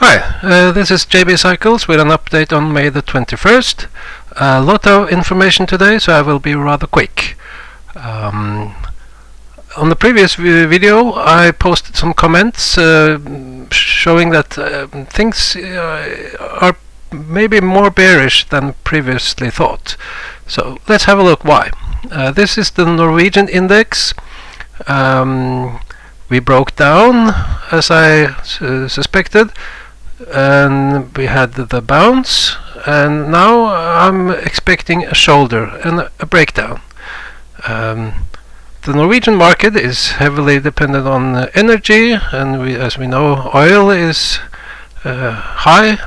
Hi, this is JB Cycles with an update on May the 21st. A lot of information today, so I will be rather quick. On the previous video I posted some comments showing that things are maybe more bearish than previously thought. So let's have a look why. This is the Norwegian index. We broke down as I suspected, and we had the bounce, and now I'm expecting a shoulder and a breakdown. The Norwegian market is heavily dependent on energy, and as we know, oil is high.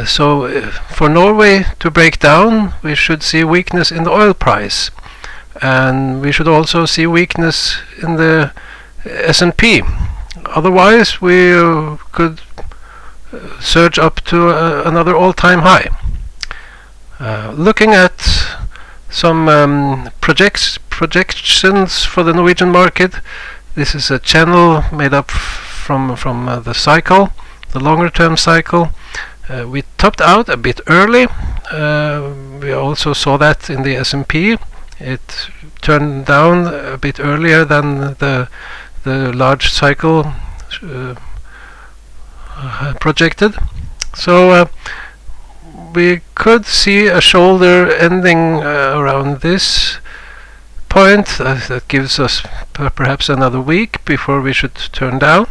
So for Norway to break down, we should see weakness in the oil price, and we should also see weakness in the S&P. Otherwise we could surge up to another all-time high. Looking at some projections for the Norwegian market, this is a channel made up from the cycle, the longer term cycle. We topped out a bit early. We also saw that in the S&P. It turned down a bit earlier than the large cycle projected. So we could see a shoulder ending around this point. That gives us perhaps another week before we should turn down.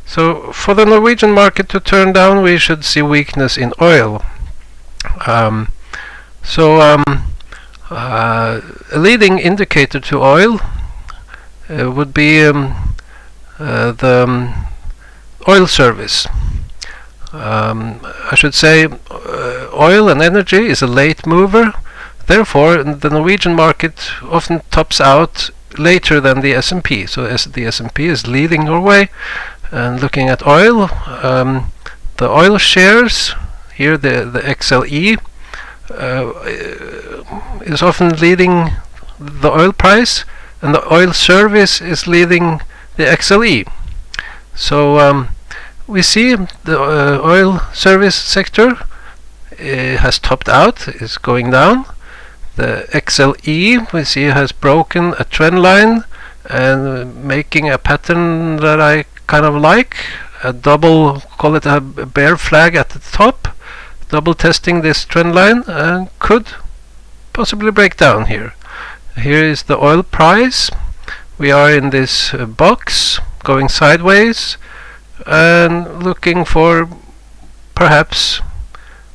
So for the Norwegian market to turn down, we should see weakness in oil. A leading indicator to oil would be the oil service. I should say oil and energy is a late mover. Therefore, the Norwegian market often tops out later than the S&P. So as the S&P is leading Norway, and looking at oil, the oil shares here, the XLE is often leading the oil price, and the oil service is leading the XLE. So we see the oil service sector has topped out, is going down. The XLE we see has broken a trend line and making a pattern that I kind of like, a double, call it a bear flag at the top, double testing this trend line, and could possibly break down here. Here is the oil price. We are in this box going sideways and looking for perhaps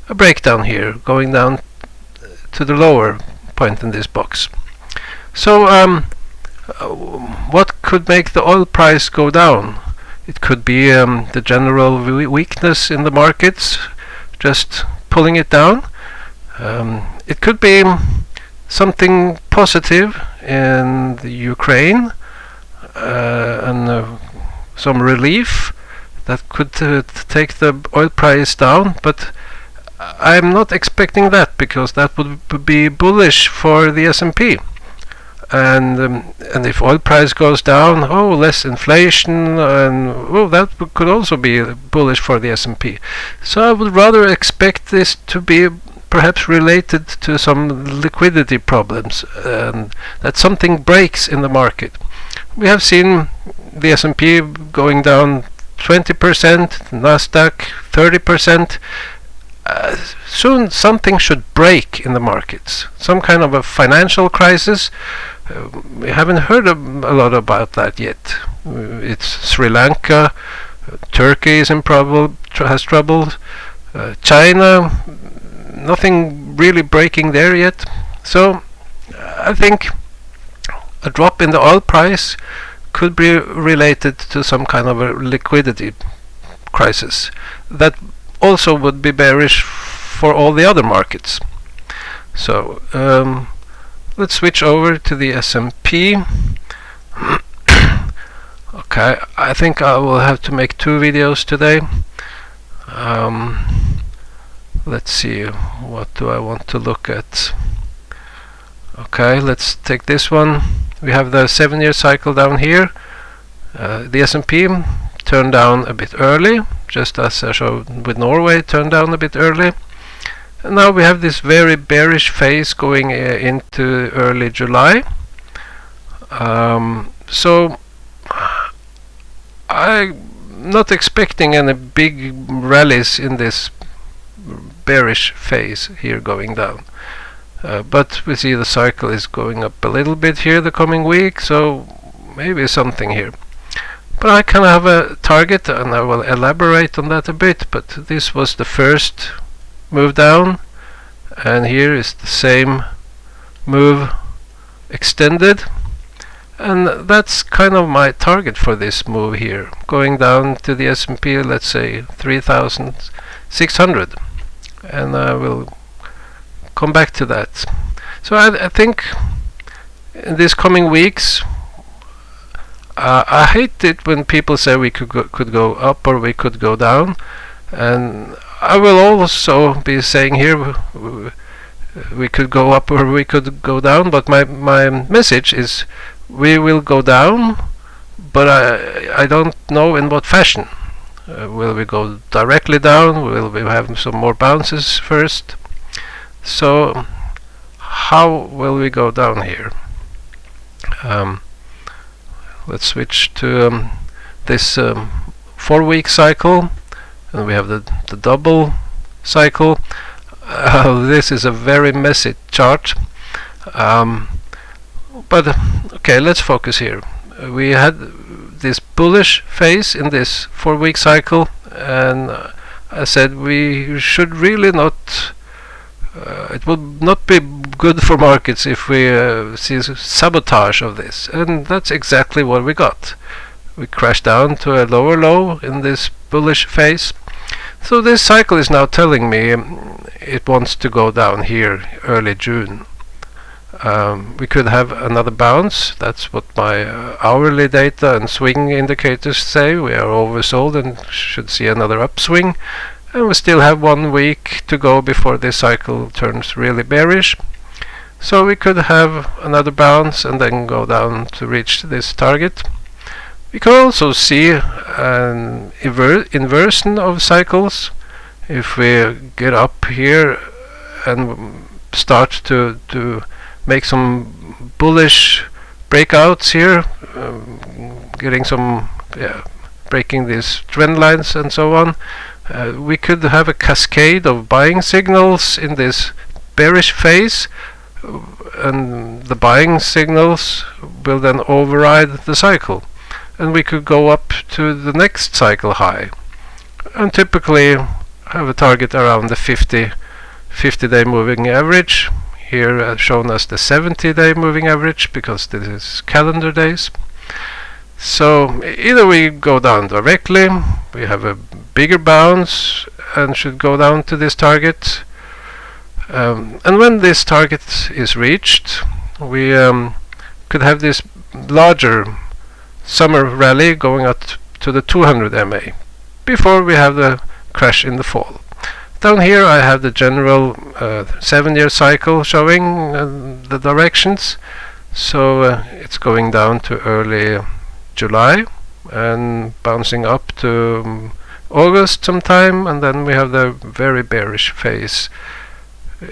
a breakdown here, going down to the lower point in this box. So what could make the oil price go down? It could be the general weakness in the markets just pulling it down. It could be something positive in the Ukraine and some relief that could take the oil price down, but I'm not expecting that, because that would be bullish for the S&P. And if oil price goes down, less inflation, and that could also be bullish for the S&P. So I would rather expect this to be perhaps related to some liquidity problems, and that something breaks in the market. We have seen the S&P going down 20%, Nasdaq 30%. Soon something should break in the markets, some kind of a financial crisis. We haven't heard a lot about that yet. It's Sri Lanka, Turkey is in has trouble, China, nothing really breaking there yet. So I think a drop in the oil price could be related to some kind of a liquidity crisis. That also would be bearish for all the other markets. So let's switch over to the S&P. Okay, I think I will have to make two videos today. Let's see, what do I want to look at? Okay, let's take this one. We have the 7-year cycle down here. The S&P turned down a bit early. just as I showed with Norway, turned down a bit early. And now we have this very bearish phase going into early July. So I'm not expecting any big rallies in this bearish phase here going down. But we see the cycle is going up a little bit here the coming week, so maybe something here. But I kind of have a target, and I will elaborate on that a bit. But this was the first move down, and here is the same move extended, and that's kind of my target for this move here, going down to the S&P, let's say 3,600, and I will come back to that. So I think in these coming weeks, I hate it when people say we could go up or we could go down, and I will also be saying here we could go up or we could go down, but my message is we will go down, but I don't know in what fashion. Will we go directly down? Will we have some more bounces first? So how will we go down here? Let's switch to this 4-week cycle, and we have the double cycle. This is a very messy chart, but okay, let's focus here. We had this bullish phase in this 4-week cycle, and I said we should really not, it would not be good for markets if we see sabotage of this, and that's exactly what we got. We crashed down to a lower low in this bullish phase. So this cycle is now telling me it wants to go down here early June. We could have another bounce. That's what my hourly data and swing indicators say. We are oversold and should see another upswing, and we still have 1 week to go before this cycle turns really bearish. So we could have another bounce and then go down to reach this target. We could also see an inversion of cycles. If we get up here and start to make some bullish breakouts here, getting some breaking these trend lines and so on, we could have a cascade of buying signals in this bearish phase, and the buying signals will then override the cycle, and we could go up to the next cycle high, and typically have a target around the 50-day moving average. Here shown as the 70-day moving average, because this is calendar days. So either we go down directly, we have a bigger bounce and should go down to this target, and when this target is reached, we could have this larger summer rally going up to the 200 MA before we have the crash in the fall. Down here I have the general 7-year cycle showing the directions. So it's going down to early July and bouncing up to August sometime, and then we have the very bearish phase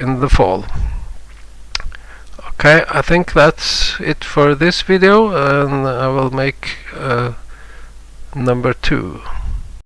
in the fall. Okay, I think that's it for this video, and I will make number 2.